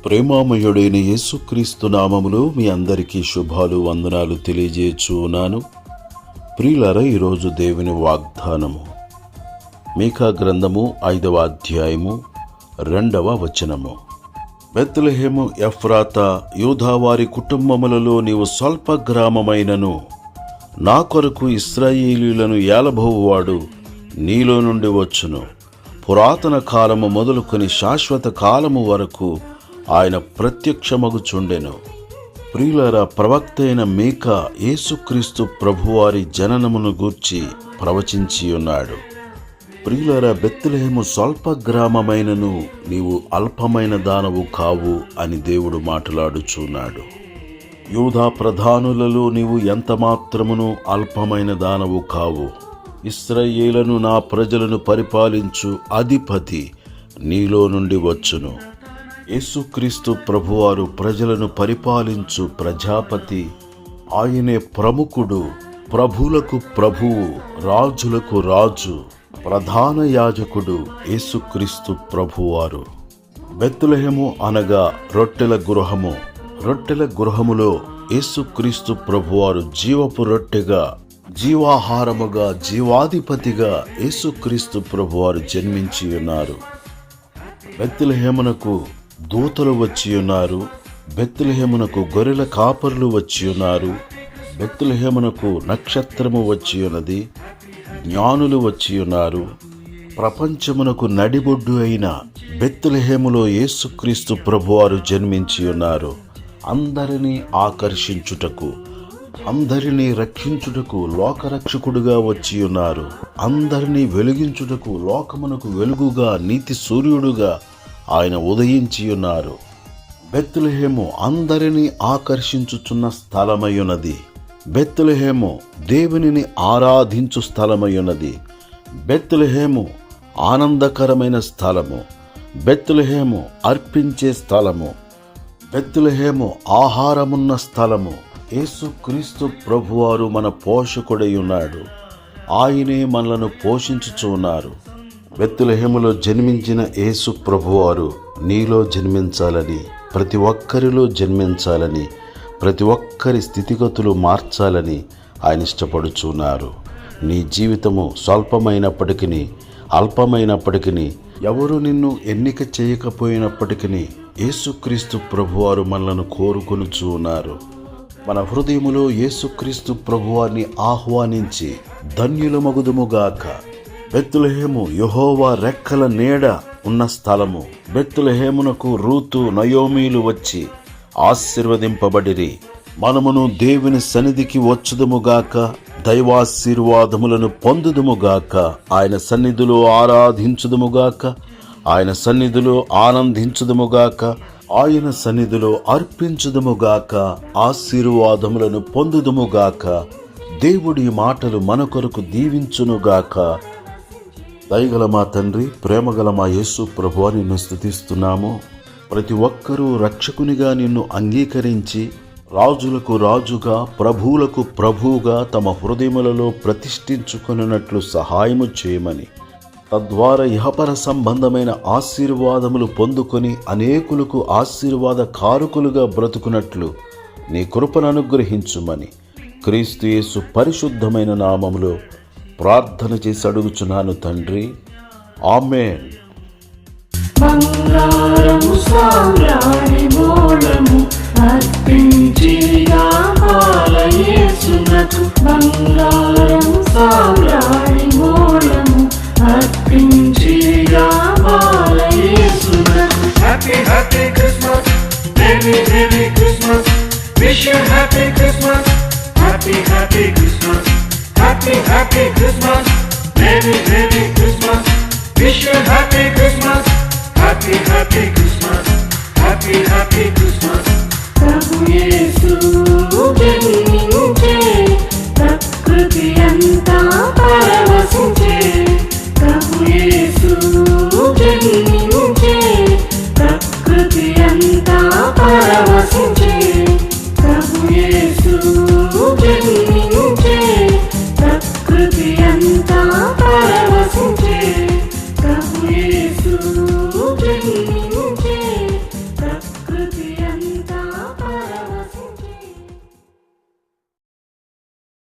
ప్రేమామయుడైన యేసుక్రీస్తు నామములో మీ అందరికీ శుభాలు వందనాలు తెలియజేయుచున్నాను. ప్రియులారా, ఈరోజు దేవుని వాగ్దానము మీకా గ్రంథము 5వ అధ్యాయము 2వ వచనము. బెత్లెహేము ఎఫ్రాతా, యూదావారి కుటుంబములలో నీవు స్వల్ప గ్రామమైనను నా కొరకు ఇశ్రాయేలీయులను ఏలబోవువాడు నీలో నుండి వచ్చును. పురాతన కాలము మొదలుకొని శాశ్వత కాలము వరకు ఆయన ప్రత్యక్షమగుచుండెను. ప్రియులారా, ప్రవక్త అయిన మీకా యేసుక్రీస్తు ప్రభువారి జననమును గూర్చి ప్రవచించి ఉన్నాడు. ప్రియులారా, బెత్లెహేము స్వల్ప గ్రామమైనను నీవు అల్పమైన దానవు కావు అని దేవుడు మాట్లాడుచున్నాడు. యూదా ప్రధానులలో నీవు ఎంత మాత్రమును అల్పమైన దానవు కావు. ఇశ్రాయేలును నా ప్రజలను పరిపాలించు అధిపతి నీలో నుండి వచ్చును. యేసుక్రీస్తు ప్రభువారు ప్రజలను పరిపాలించు ప్రజాపతి. ఆయనే ప్రముఖుడు, ప్రభువులకు ప్రభువు, రాజులకు రాజు, ప్రధాన యాజకుడు యేసుక్రీస్తు ప్రభువారు. బెత్లెహేము అనగా రొట్టెల గృహము. రొట్టెల గృహములో యేసుక్రీస్తు ప్రభువారు జీవపు రొట్టెగా, జీవాహారముగా, జీవాధిపతిగా యేసుక్రీస్తు ప్రభువారు జన్మించి ఉన్నారు. బెత్లెహేమునకు దూతలు వచ్చి ఉన్నారు. బెత్లెహేమునకు గొర్రెల కాపరులు వచ్చి ఉన్నారు. బెత్లెహేమునకు నక్షత్రము వచ్చి ఉన్నది. జ్ఞానులు వచ్చి ఉన్నారు. ప్రపంచమునకు నడిబొడ్డు అయిన బెత్లెహేములో యేసుక్రీస్తు ప్రభువారు జన్మించి ఉన్నారు. అందరినీ ఆకర్షించుటకు, అందరినీ రక్షించుటకు లోకరక్షకుడుగా వచ్చి ఉన్నారు. అందరినీ వెలిగించుటకు, లోకమునకు వెలుగుగా, నీతి సూర్యుడుగా ఆయన ఉదయించి ఉన్నారు. బెత్లెహేము అందరినీ ఆకర్షించుచున్న స్థలమయ్యున్నది. బెత్లెహేము దేవునిని ఆరాధించు స్థలమయ్యున్నది. బెత్లెహేము ఆనందకరమైన స్థలము. బెత్లెహేము అర్పించే స్థలము. బెత్లెహేము ఆహారమున్న స్థలము. యేసుక్రీస్తు ప్రభువారు మన పోషకుడై ఉన్నాడు. ఆయనే మనలను పోషించుచు ఉన్నారు. బెత్లెహేములో జన్మించిన యేసు ప్రభువారు నీలో జన్మించాలని, ప్రతి ఒక్కరిలో జన్మించాలని, ప్రతి ఒక్కరి స్థితిగతులు మార్చాలని ఆయన ఇష్టపడుచున్నారు. నీ జీవితము స్వల్పమైనప్పటికీ, అల్పమైనప్పటికీ, ఎవరు నిన్ను ఎన్నిక చేయకపోయినప్పటికీ యేసుక్రీస్తు ప్రభువారు మనలను కోరుకొనుచు ఉన్నారు. మన హృదయములో యేసుక్రీస్తు ప్రభువారిని ఆహ్వానించి ధన్యులమగుదుముగాక. బెత్లెహేము యెహోవా రెక్కల నీడ ఉన్న స్థలము. బెత్లెహేమునకు రూతు, నయోమీలు వచ్చి ఆశీర్వదింపబడిరి. మనమును దేవుని సన్నిధికి వచ్చుదుముగాక, దైవాశీర్వాదములను పొందుదుముగాక, ఆయన సన్నిధిలో ఆరాధించుదుముగాక, ఆయన సన్నిధిలో ఆనందించుదుముగాక, ఆయన సన్నిధిలో అర్పించుదుముగాక, ఆశీర్వాదములను పొందుదుముగాక. దేవుడి మాటలు మన కొరకు దీవించునుగాక. దయగల మా తండ్రి, ప్రేమగల మా యేసు ప్రభువా, నిన్ను స్తుతిస్తున్నాము. ప్రతి ఒక్కరూ రక్షకునిగా నిన్ను అంగీకరించి రాజులకు రాజుగా, ప్రభువులకు ప్రభువుగా తమ హృదయములలో ప్రతిష్ఠించుకొనున్నట్లు సహాయము చేయమని, తద్వారా ఇహపర సంబంధమైన ఆశీర్వాదములు పొందుకొని అనేకులకు ఆశీర్వాద కారకులుగా బ్రతుకున్నట్లు నీ కృపను అనుగ్రహించుమని క్రీస్తు యేసు పరిశుద్ధమైన నామములో ప్రార్థన చేసి అడుగుచున్నాను తండ్రి. ఆమేన్. బంగారము సామ్రాణి మూలము అర్పించి యేసునకు, బంగారము సామ్రాణి మూలము అర్పించి యేసునకు. Happy, happy Christmas, Merry, Merry Christmas, wish you happy Christmas, happy, happy Christmas, happy, happy Christmas, Merry, Merry Christmas, wish you happy Christmas, happy, happy Christmas, happy, happy Christmas. ప్రభు యేసు జన్మించే, ప్రకృతి అంతా పరవశించే. ప్రభు యేసు జన్మించే, ప్రకృతి అంతా పరవశించే. ప్రభు యేసు జన్మించే, ప్రకృతి అంతా పరవశించే. ప్రభు యేసు జన్మించే.